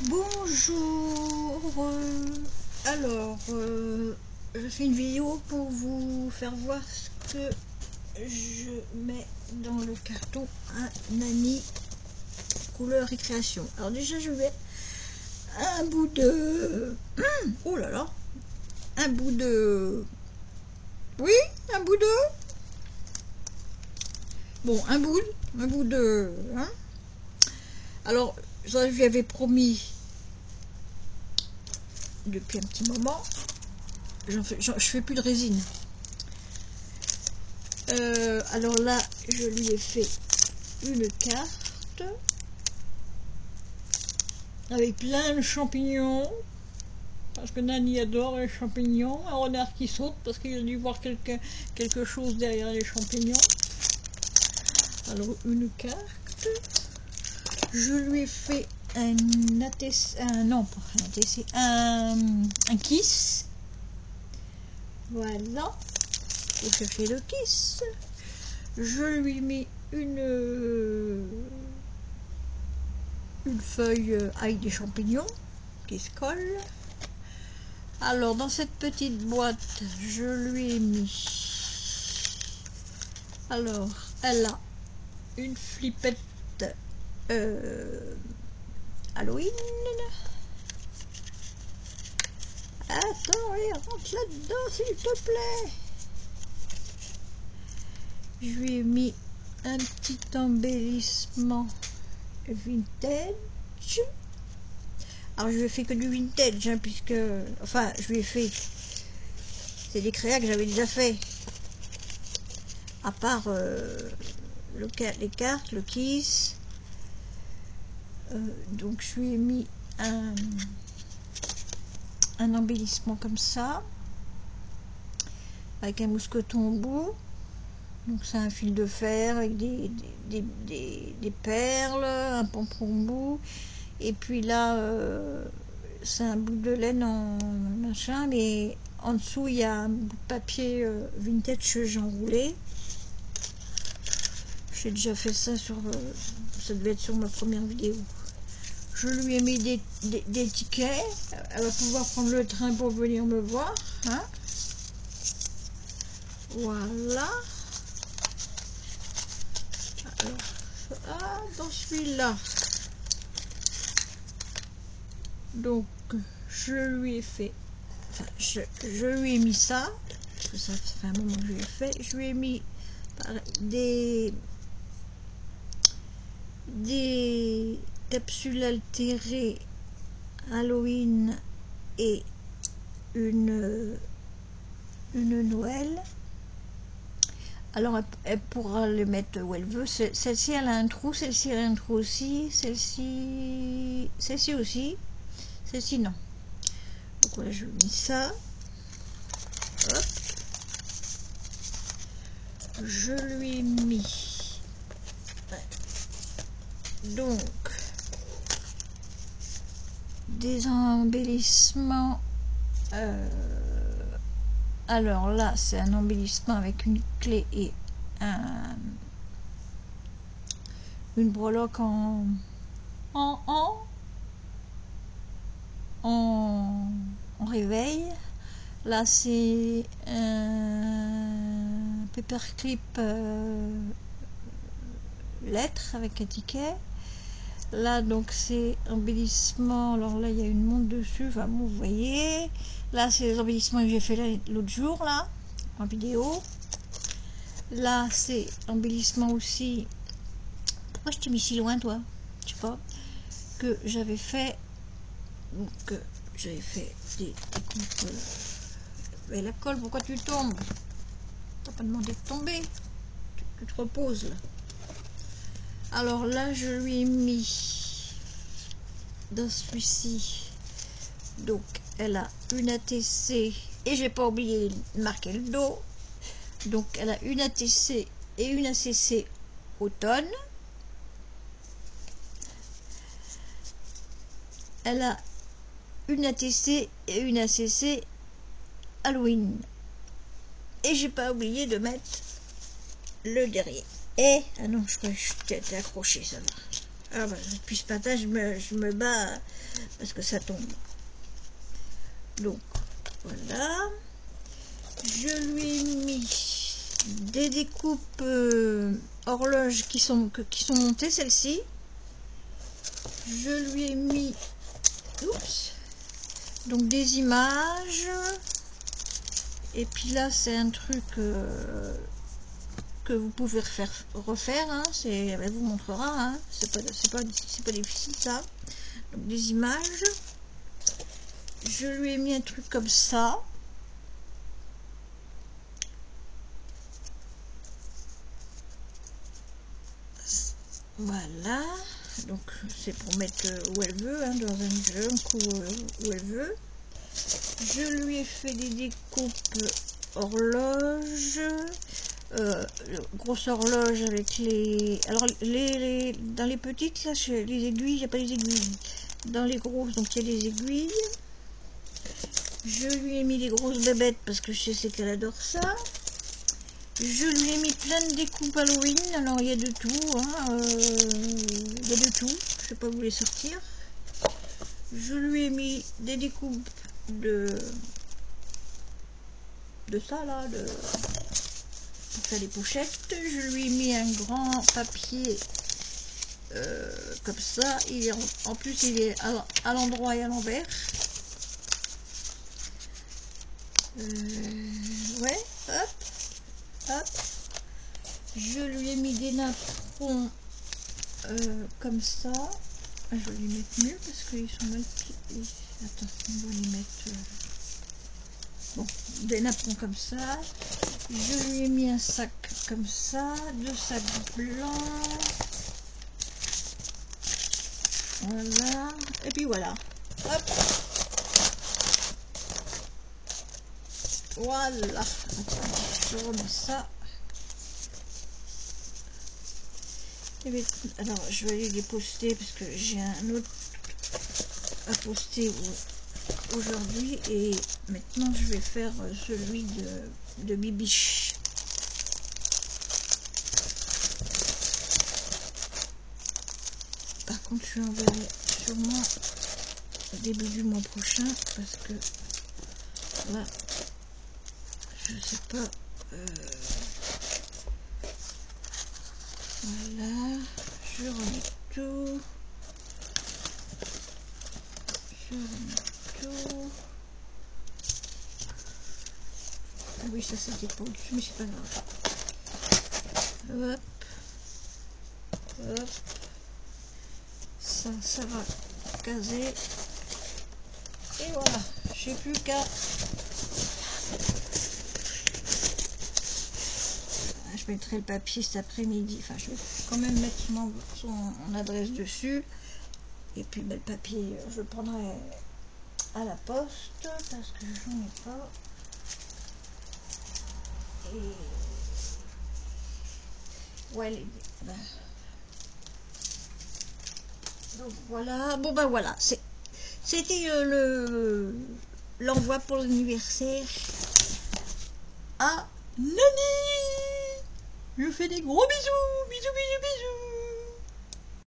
Bonjour, je fais une vidéo pour vous faire voir ce que je mets dans le carton un Nani couleur récréation. Alors déjà je mets un bout de... oh là là, un bout de... oui, un bout de... bon, un bout de... hein. Alors, ça, je lui avais promis depuis un petit moment. Je fais plus de résine. Alors là, je lui ai fait une carte avec plein de champignons, parce que Nani adore les champignons. Un renard qui saute parce qu'il a dû voir quelque chose derrière les champignons. Alors une carte. Je lui ai fait un kiss. Voilà. Pour chercher le kiss. Je lui ai mis une feuille avec des champignons qui se colle. Alors dans cette petite boîte, je lui ai mis, alors elle a une flippette Halloween. Attends, allez, rentre là-dedans s'il te plaît. Je lui ai mis un petit embellissement vintage. Alors je lui ai fait que du vintage, hein, puisque... enfin, je lui ai fait... c'est des créas que j'avais déjà fait. À part les cartes, le kiss. Donc je lui ai mis un embellissement comme ça. Avec un mousqueton au bout. Donc c'est un fil de fer avec des perles, un pompon au bout. Et puis là, c'est un bout de laine en machin, mais en dessous, il y a un bout de papier vintage que j'ai enroulé. J'ai déjà fait ça sur... ça devait être sur ma première vidéo. Je lui ai mis des tickets. Elle va pouvoir prendre le train pour venir me voir. Hein, voilà. Alors, dans celui-là, donc je lui ai fait, enfin, je lui ai mis ça, parce que ça fait un moment que je lui ai fait. Je lui ai mis des capsules altérées Halloween et une Noël. Alors elle pourra les mettre où elle veut. Celle-ci elle a un trou, celle-ci elle a un trou aussi, celle-ci aussi, celle-ci non. Donc voilà, je mets ça. Hop. Je lui ai mis donc des embellissements. Alors là, c'est un embellissement avec une clé et une breloque en réveil. Là, c'est un paperclip lettres avec un ticket. Là, donc, c'est embellissement. Alors là, il y a une montre dessus. Enfin, bon, vous voyez. Là, c'est les embellissements que j'ai fait l'autre jour, là, en vidéo. Là, c'est embellissement aussi. Pourquoi je t'ai mis si loin, toi? Je sais pas. Que j'avais fait. Donc, j'avais fait des coupes. Mais la colle, pourquoi tu tombes? T'as pas demandé de tomber. Tu te reposes, là. Alors là, je lui ai mis dans celui-ci. Donc, elle a une ATC et j'ai pas oublié de marquer le dos. Donc, elle a une ATC et une ACC automne. Elle a une ATC et une ACC Halloween. Et j'ai pas oublié de mettre le derrière. Et, ah non, je crois que je t'ai accroché, ça va. Ah bah, depuis ce matin, je me bats parce que ça tombe. Donc, voilà. Je lui ai mis des découpes horloges qui sont montées, celles-ci. Je lui ai mis donc des images. Et puis là, c'est un truc que vous pouvez refaire. Hein. Elle vous montrera. Hein. C'est pas difficile ça. Donc des images. Je lui ai mis un truc comme ça. Voilà. Donc c'est pour mettre où elle veut, hein, dans un junk où elle veut. Je lui ai fait des découpes horloges, grosse horloge avec les... Alors dans les petites, là, les aiguilles, il n'y a pas les aiguilles. Dans les grosses, donc il y a des aiguilles. Je lui ai mis des grosses bébêtes parce que je sais qu'elle adore ça. Je lui ai mis plein de découpes Halloween. Alors il y a de tout, hein, il y a de tout. Je ne sais pas vous les sortir. Je lui ai mis des découpes de ça là, pour faire les pochettes. Je lui ai mis un grand papier comme ça. Il est en plus il est à l'endroit et à l'envers. Ouais, hop, hop. Je lui ai mis des napperons comme ça. Je vais les mettre mieux parce qu'ils sont mal pliés. Attends, on va les mettre. Bon, des napperons comme ça. Je lui ai mis un sac comme ça, 2 sacs blancs. Voilà. Et puis voilà. Hop. Voilà. Attends, je remets ça. Alors, je vais aller les poster parce que j'ai un autre à poster aujourd'hui. Et maintenant, je vais faire celui de Bibiche. Par contre, je l'enverrai sûrement au début du mois prochain parce que là, je sais pas. Voilà, je remets tout. Je remets tout. Ah oui, ça c'était pas au-dessus, mais c'est pas grave. Hop. Hop. Ça va caser. Et voilà, j'ai plus qu'à... Je mettrai le papier cet après-midi. Enfin, je vais quand même mettre son adresse dessus. Et puis ben, le papier, je le prendrai à la poste parce que j'en ai pas. Et ouais, ben. Donc voilà. Bon ben voilà, c'était l'envoi pour l'anniversaire à Nani. Je fais des gros bisous, bisous, bisous, bisous.